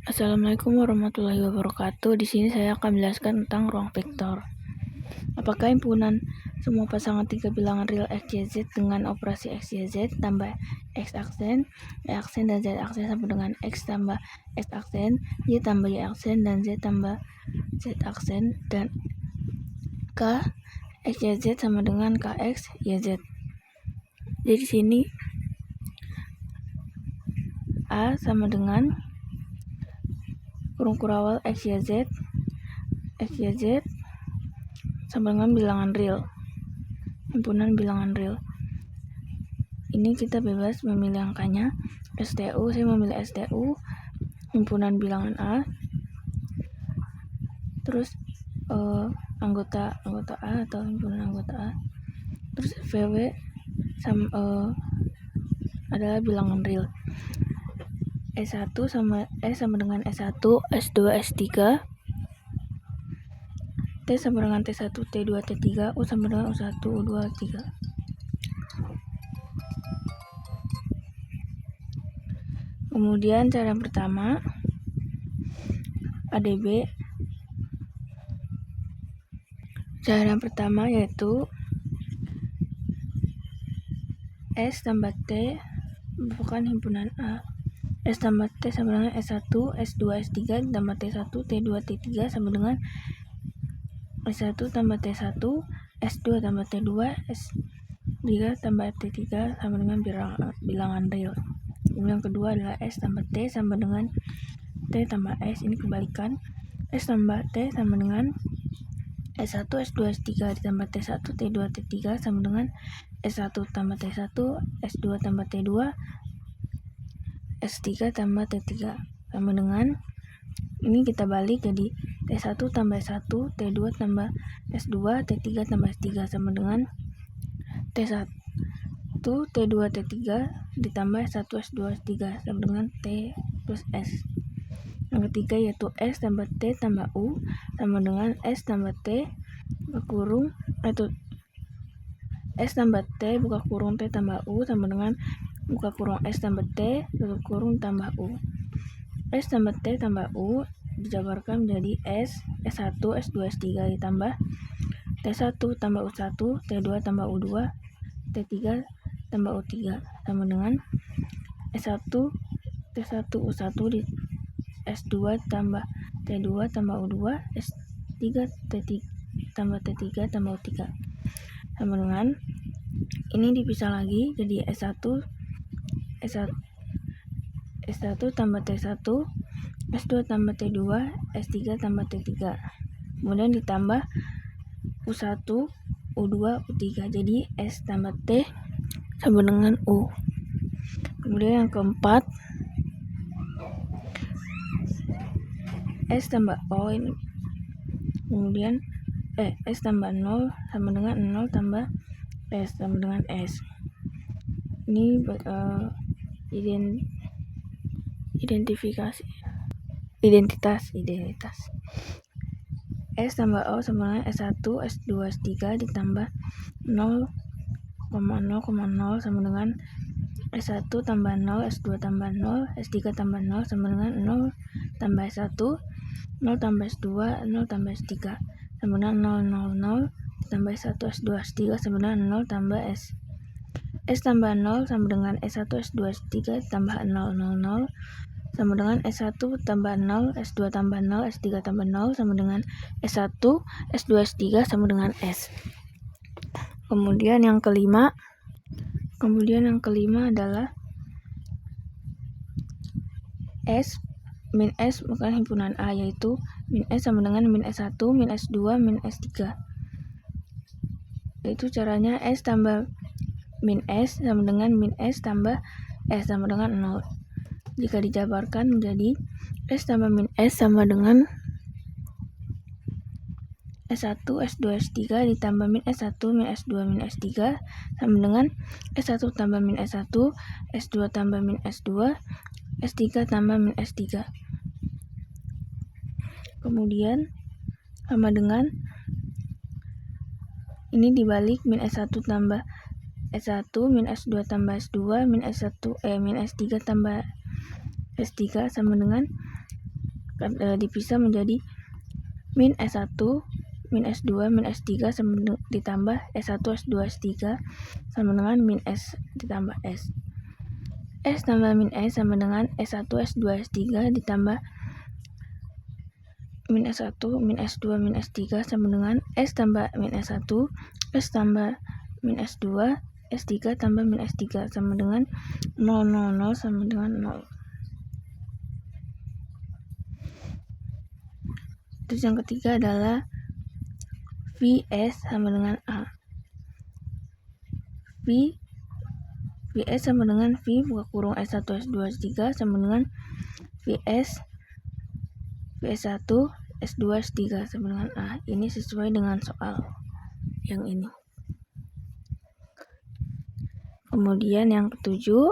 Assalamualaikum warahmatullahi wabarakatuh. Di sini saya akan menjelaskan tentang ruang vektor. Apakah himpunan semua pasangan tiga bilangan real x, y, z dengan operasi x, y, z tambah x aksen, y aksen, dan z aksen sama dengan x tambah x aksen, y tambah y aksen, dan z tambah z aksen, dan k x, y, z sama dengan kx, y, z. Jadi di sini A sama dengan kurung kurawal x, y, z sama dengan bilangan real, himpunan bilangan real. Ini kita bebas memilih angkanya. STU, saya memilih STU, himpunan bilangan A. Terus anggota A atau himpunan anggota A. Terus VW adalah bilangan real. S1 sama dengan S1, S2, S3. T sama dengan T1, T2, T3, U sama dengan U1, U2, U3. Kemudian cara yang pertama, ADB. Cara yang pertama yaitu S tambah T merupakan himpunan A. S tambah T sama dengan S1, S2, S3 tambah T1, T2, T3 sama dengan S1 tambah T1, S2 tambah T2, S3 tambah T3 sama dengan bilangan real. Yang kedua adalah S tambah T sama dengan T tambah S, ini kebalikan. S tambah T sama dengan S1, S2, S3 ditambah T1, T2, T3 sama dengan S1 tambah T1, S2 tambah T2, S3 tambah T3 sama dengan, ini kita balik jadi T1 tambah S1, T2 tambah S2, T3 tambah S3 sama dengan T1, T2, T3 ditambah S1, S2, S3 sama dengan T plus S. Yang ketiga yaitu S tambah T tambah U sama dengan S tambah T buka kurung S tambah T buka kurung T tambah U sama dengan buka kurung S tambah T tutup kurung tambah U. S tambah T tambah U dijabarkan menjadi S1, S2, S3 ditambah T1 tambah U1, T2 tambah U2, T3 tambah U3 sama dengan S1, T1, U1 di S2 tambah T2 tambah U2, S3 T3 tambah T3 tambah U3 sama dengan, ini dipisah lagi jadi S1 tambah T1, S2 tambah T2, S3 tambah T3, kemudian ditambah U1, U2, U3, jadi S tambah T sama dengan U. Kemudian yang keempat, S tambah O ini, kemudian S tambah 0 sama dengan 0 tambah S sama dengan S. Ini identitas. S tambah O sama dengan S1, S2, S3 ditambah 0,0,0 sama dengan S1 tambah 0, S2 tambah 0, S3 tambah 0 sama dengan 0 tambah S1, 0 tambah S2, 0 tambah S3 sama dengan 0, 0, 0 tambah S1, S2, S3 sama dengan 0 tambah S. S tambah 0 sama dengan S1, S2, S3 tambah 0, 0, 0 sama dengan S1 tambah 0, S2 tambah 0, S3 tambah 0 sama dengan S1, S2, S3 sama dengan S. Kemudian yang kelima adalah S min S bukan himpunan A, yaitu min S sama dengan min S1, min S2, min S3. Yaitu caranya S tambah min S sama dengan min S tambah S sama dengan 0. Jika dijabarkan menjadi S tambah min S sama dengan S1, S2, S3 ditambah min S1, min S2, min S3 sama dengan S1 tambah min S1, S2 tambah min S2, S3 tambah min S3. Kemudian sama dengan, ini dibalik min S1 tambah S1, min S2 tambah S2, min S3 tambah S3 sama dengan dipisah menjadi min S1, min S2, min S3 ditambah S1, S2, S3 sama dengan min S ditambah S. S tambah min S sama dengan S1, S2, S3 ditambah min S1, min S2, min S3 sama dengan S tambah min S1, S tambah min S2, S3 tambah min S3 sama dengan 0, 0, 0 sama dengan 0. Terus yang ketiga adalah Vs sama dengan A. Vs sama dengan V buka kurung S1, S2, S3 sama dengan Vs S1, S2, S3 sama dengan A. Ini sesuai dengan soal yang ini. Kemudian yang ketujuh,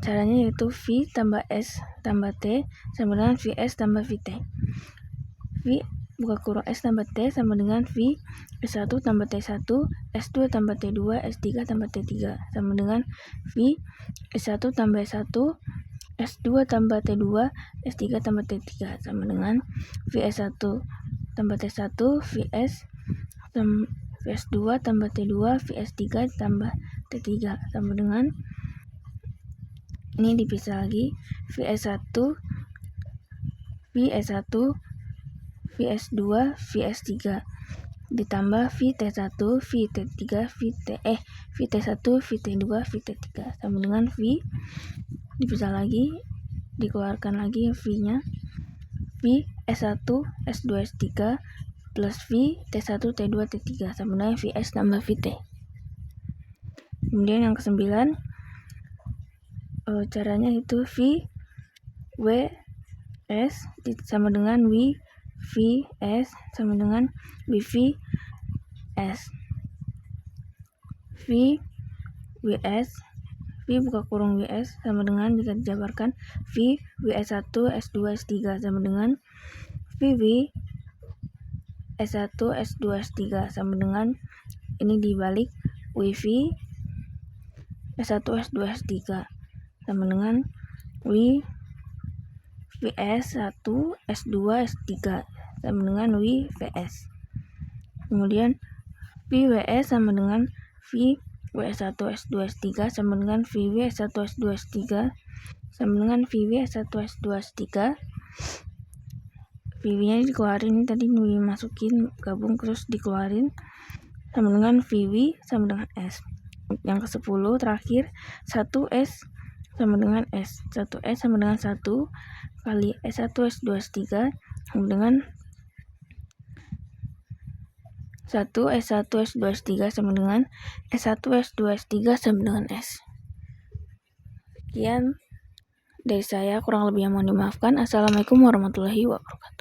caranya yaitu V tambah S tambah T sama dengan Vs tambah Vt. V buka kurung S tambah T sama dengan V S1 tambah T1, S2 tambah T2, S3 tambah T3 sama dengan V S1 tambah S1, S2 tambah T2, S3 tambah T3 sama dengan Vs1 tambah T1, Vs2 tambah T2, Vs3 tambah T3 sama dengan ini dipisah lagi Vs1, Vs1, Vs2, Vs3 ditambah Vt1, Vt3, Vt1, Vt2, Vt3 sama dengan V dipisah lagi, dikeluarkan lagi V-nya, V S1, S2, S3 plus V T1, T2, T3 sama dengan Vs tambah Vt. Kemudian yang ke-9, caranya itu V Ws sama dengan Vs sama dengan Vs. Vws V buka kurung Ws sama dengan jika dijabarkan V Ws1 S2 S3 sama dengan VW S1 S2 S3 sama dengan ini dibalik WV S1 S2 S3 sama dengan VS1 S2 S3 sama dengan VS. Kemudian VWS sama dengan VW1 S2 S3 sama dengan VW1 S2 S3 sama dengan VW1 S2 S3. VW-nya dikeluarin, tadi dimasukin gabung terus dikeluarin sama dengan VW sama dengan S. Yang ke-10 terakhir 1S sama dengan S. 1S sama dengan 1 kali S1 S2 S3 sama dengan 1 S1 S2 S3 sama dengan S1 S2 S3 sama dengan S. Sekian dari saya, kurang lebih yang mohon dimaafkan. Assalamualaikum warahmatullahi wabarakatuh.